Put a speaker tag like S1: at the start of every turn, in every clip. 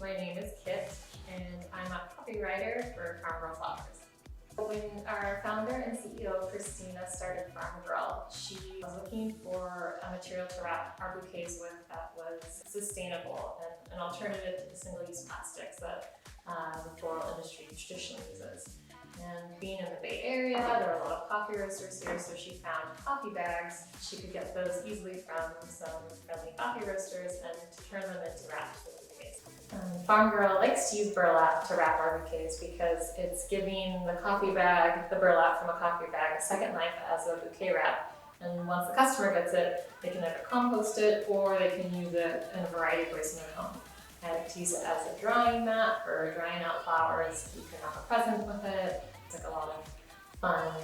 S1: My name is Kit, and I'm a copywriter for Farmgirl Flowers. When our founder and CEO, Christina, started Farmgirl, she was looking for a material to wrap our bouquets with that was sustainable and an alternative to the single-use plastics that the floral industry traditionally uses. And being in the Bay Area, there are a lot of coffee roasters here, so she found coffee bags. She could get those easily from some friendly coffee roasters and to turn them into wraps for the bouquets. Farmgirl likes to use burlap to wrap our bouquets because it's giving the coffee bag, the burlap from a coffee bag, a second life as a bouquet wrap. And once the customer gets it, they can either compost it or they can use it in a variety of ways in their home. I like to use it as a drying mat for drying out flowers. You can wrap a present with it. It's like a lot of fun,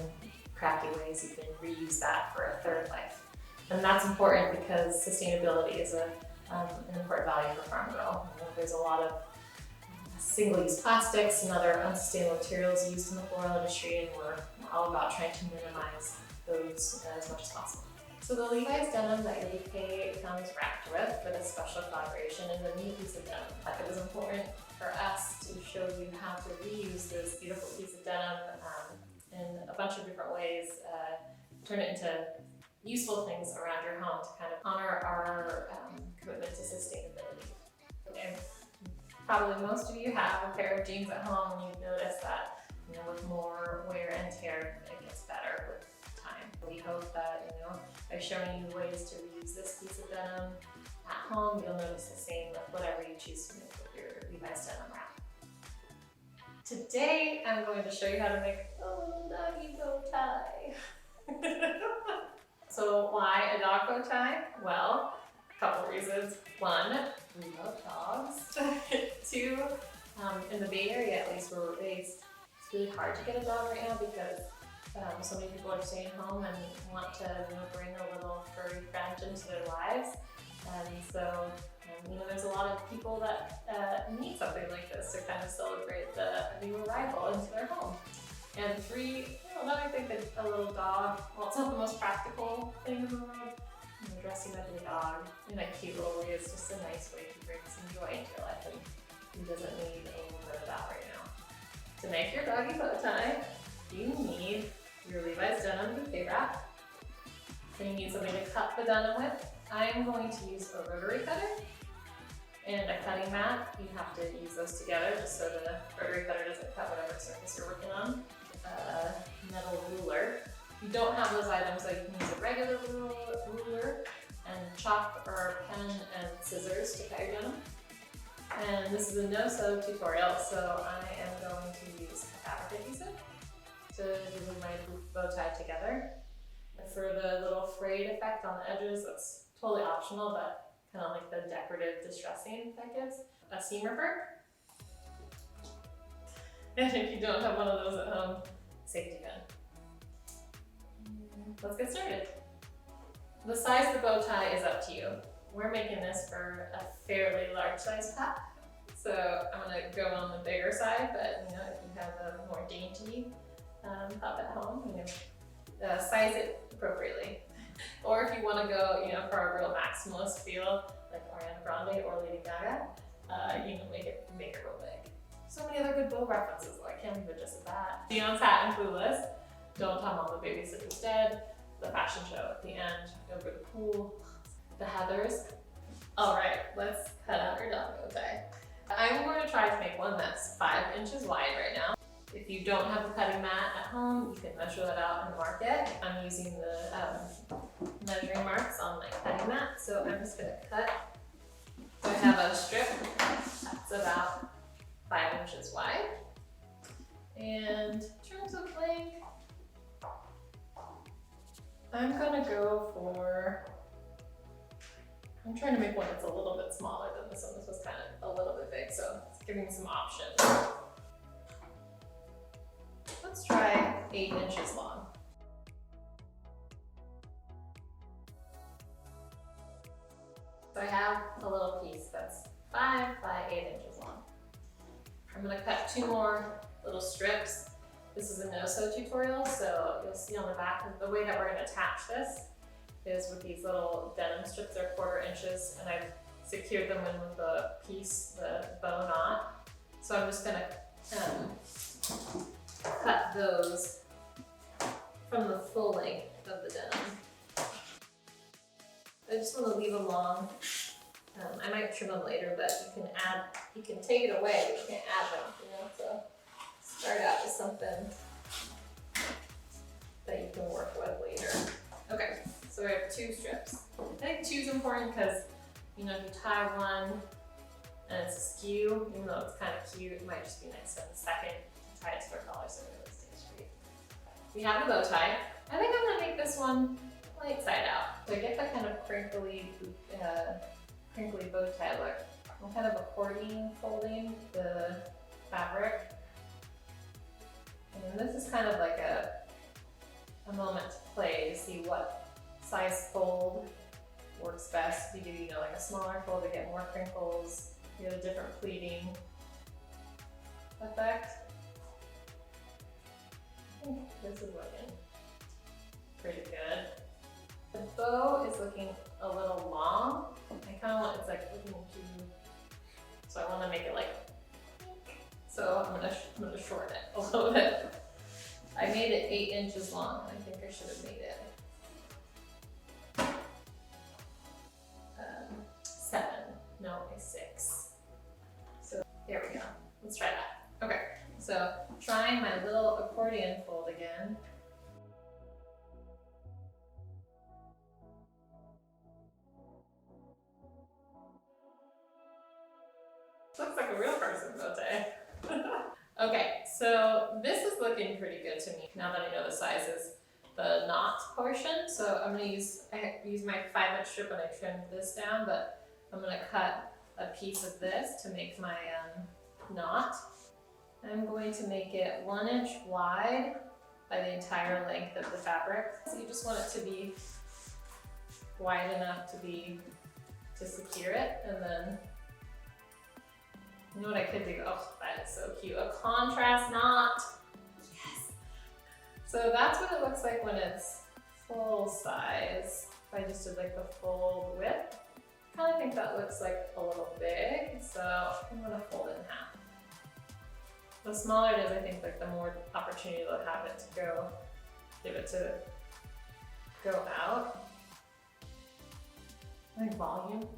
S1: crafty ways you can reuse that for a third life. And that's important because sustainability is an important value for Farmgirl. There's a lot of single-use plastics and other unsustainable materials used in the floral industry, and we're all about trying to minimize those as much as possible. So the Levi's denim that your bouquet comes wrapped with for this special collaboration is a neat piece of denim. It was important for us to show you how to reuse this beautiful piece of denim in a bunch of different ways, turn it into useful things around your home to kind of honor our commitment to sustainability. And probably most of you have a pair of jeans at home and you've noticed that with more wear and tear, it gets better with time. We hope that by showing you ways to reuse this piece of denim at home, you'll notice the same with whatever you choose to make with your Levi's denim wrap. Today, I'm going to show you how to make a little doggy bow tie. So why a dog bow tie? Well, a couple reasons. One, we love dogs. Two, in the Bay Area, at least where we're based, it's really hard to get a dog right now because so many people are staying home and want to bring a little furry friend into their lives. And so there's a lot of people that need something like this to kind of celebrate a new arrival into their home. And three, then I think that a little dog, well, it's not the most practical thing in the world. Dressing up your dog in a cute little way is just a nice way to bring some joy into your life, and who doesn't need a little bit of that right now? To make your doggy bow tie, you need your Levi's denim bouquet wrap. Then you need something to cut the denim with. I'm going to use a rotary cutter and a cutting mat. You have to use those together just so the rotary cutter doesn't cut whatever surface you're working on. A metal ruler. If you don't have those items, so you can use a regular ruler and chalk or pen and scissors to cut your denim. And this is a no-sew tutorial, so I am going to use a fabric adhesive to glue my bow tie together. And for the little frayed effect on the edges, that's totally optional, but kind of like the decorative distressing that gives. A seam ripper. And if you don't have one of those at home, safety pin. Let's get started. The size of the bow tie is up to you. We're making this for a fairly large size pup, so I'm going to go on the bigger side, but if you have a more dainty pup at home, size it appropriately. Or if you want to go for a real maximalist feel, like Ariana Grande or Lady Gaga, make it real big. So many other good bow references, I can't even just that. Dion's Hat and Clueless, Don't Tell Mom the Babysitter's Dead, the fashion show at the end, Over the Pool, the Heathers. All right, let's cut out your dog bow tie. I'm going to try to make one that's 5 inches wide right now. If you don't have a cutting mat at home, you can measure that out in the market. I'm using the measuring marks on my cutting mat, so I'm just going to cut. So I have a strip that's about 5 inches wide. And in terms of length, I'm going to go for, I'm trying to make one that's a little bit smaller than this one. This was kind of a little bit big, so it's giving me some options. Let's try 8 inches long. So I have a little piece that's 5 by 8 inches long. I'm going to cut 2 more little strips. This is a no-sew tutorial, so you'll see on the back, the way that we're going to attach this is with these little denim strips. They're 1/4 inches, and I've secured them in with the piece, the bow knot. So I'm just gonna cut those from the full length of the denim. I just want to leave them long. I might trim them later, but you can take it away, but you can't add them, you know, so start out with something that you can work with later. Okay, so we have 2 strips. I think 2 is important because, you know, if you tie one and it's askew, even though it's kind of cute, it might just be nice to have a second tie it to their collar so it really stays straight. We have a bow tie. I think I'm gonna make this one light side out. So I get that kind of crinkly bow tie look. I'm kind of accordion folding the fabric. And this is kind of like a moment to play to see what size fold works best. You do, you know, like a smaller fold to get more crinkles, you get a different pleating effect. I think this is looking pretty good. The bow is looking a little long. I kind of want, it's like looking too, so I want to make it like, so I'm gonna shorten it a little bit. I made it 8 inches long. I think I should have made it 7. No, 6. So there we go. Let's try that. Okay, so trying my little accordion fold again. Looks like a real person bow tie. Okay, so this is looking pretty good to me now that I know the sizes. The knot portion, so I'm gonna use my 5-inch strip and I trimmed this down, but I'm gonna cut a piece of this to make my knot. I'm going to make it 1 inch wide by the entire length of the fabric. So you just want it to be wide enough to secure it, and then you know what I could do? Oh, that is so cute. A contrast knot. Yes. So that's what it looks like when it's full size. If I just did like the full width. I kind of think that looks like a little big, so I'm gonna fold it in half. The smaller it is, I think like the more opportunity they'll have it to go, give it to go out. Like volume.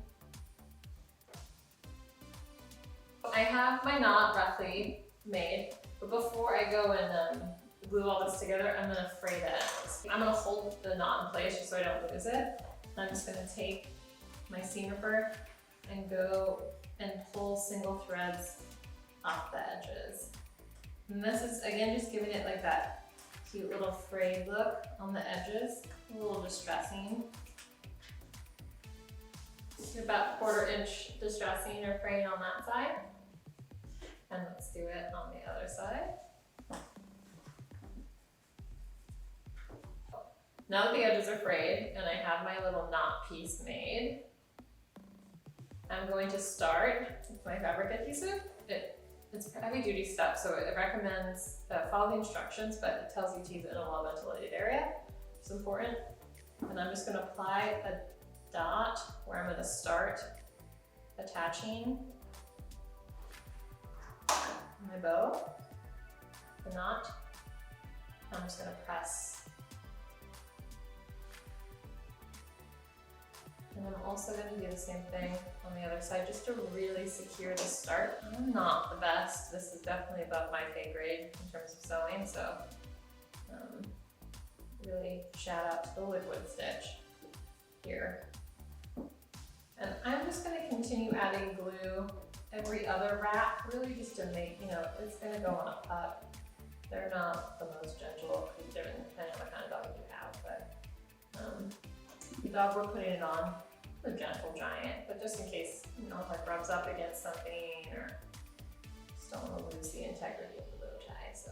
S1: I have my knot roughly made, but before I go and glue all this together, I'm gonna fray the edges. I'm gonna hold the knot in place just so I don't lose it. I'm just gonna take my seam ripper and go and pull single threads off the edges. And this is, again, just giving it like that cute little frayed look on the edges, a little distressing. About 1/4 inch distressing or fraying on that side. And let's do it on the other side. Now that the edges are frayed and I have my little knot piece made, I'm going to start with my fabric adhesive. It's a heavy duty stuff, so it recommends follow the instructions, but it tells you to use it in a well ventilated area. It's important. And I'm just going to apply a dot where I'm going to start attaching my bow, the knot. I'm just going to press. And I'm also going to do the same thing on the other side just to really secure the start. I'm not the best. This is definitely above my pay grade in terms of sewing, so really shout out to the liquid stitch here. And I'm just going to continue adding glue every other wrap, really just to make, you know, it's going to go on a pup. They're not the most gentle creature, depending on what kind of dog you have, but the dog we're putting it on, the gentle giant, but just in case, you know, like rubs up against something or just don't want to lose the integrity of the bow tie, so.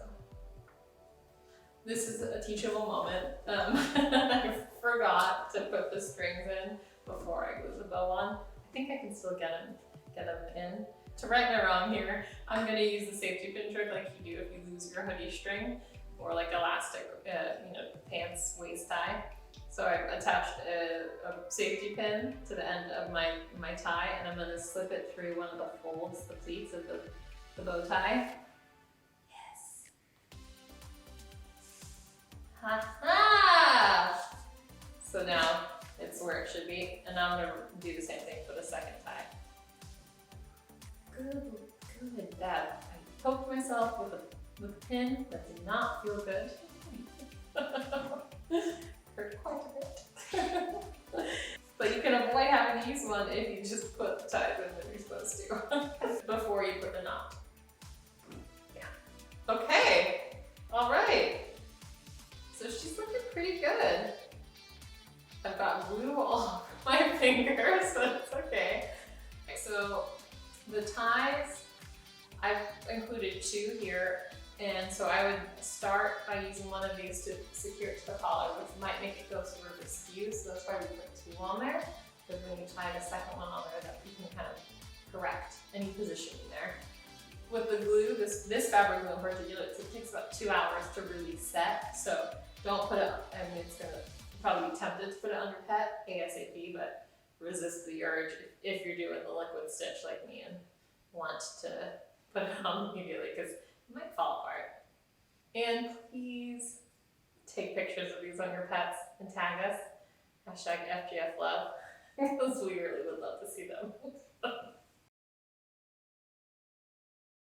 S1: This is a teachable moment. I forgot to put the strings in before I glued the bow on. I think I can still get them in. To right my wrong here, I'm gonna use the safety pin trick like you do if you lose your hoodie string or like elastic, you know, pants waist tie. So I've attached a safety pin to the end of my tie, and I'm gonna slip it through one of the folds, the pleats of the bow tie. Yes. Ha ha! So now it's where it should be, and now I'm gonna do the same thing for the second tie. Good. That I poked myself with a pin that did not feel good. Hurt quite a bit. But you can avoid having to use one if you just put the ties in when you're supposed to before you put the knot. Yeah. Okay. All right. So she's looking pretty good. I've got glue all over my fingers, but it's okay. So the ties, I've included 2 here, and so I would start by using one of these to secure it to the collar, which might make it go sort of askew, so that's why we put 2 on there, because when you tie the second one on there, that you can kind of correct any positioning there. With the glue, this fabric glue in particular, it takes about 2 hours to really set, so don't put it, I mean, it's gonna probably be tempted to put it under pet ASAP, but resist the urge if you're doing the liquid stitch like me and want to put it on immediately, because it might fall apart. And please take pictures of these on your pets and tag us. #FGFlove, because we really would love to see them.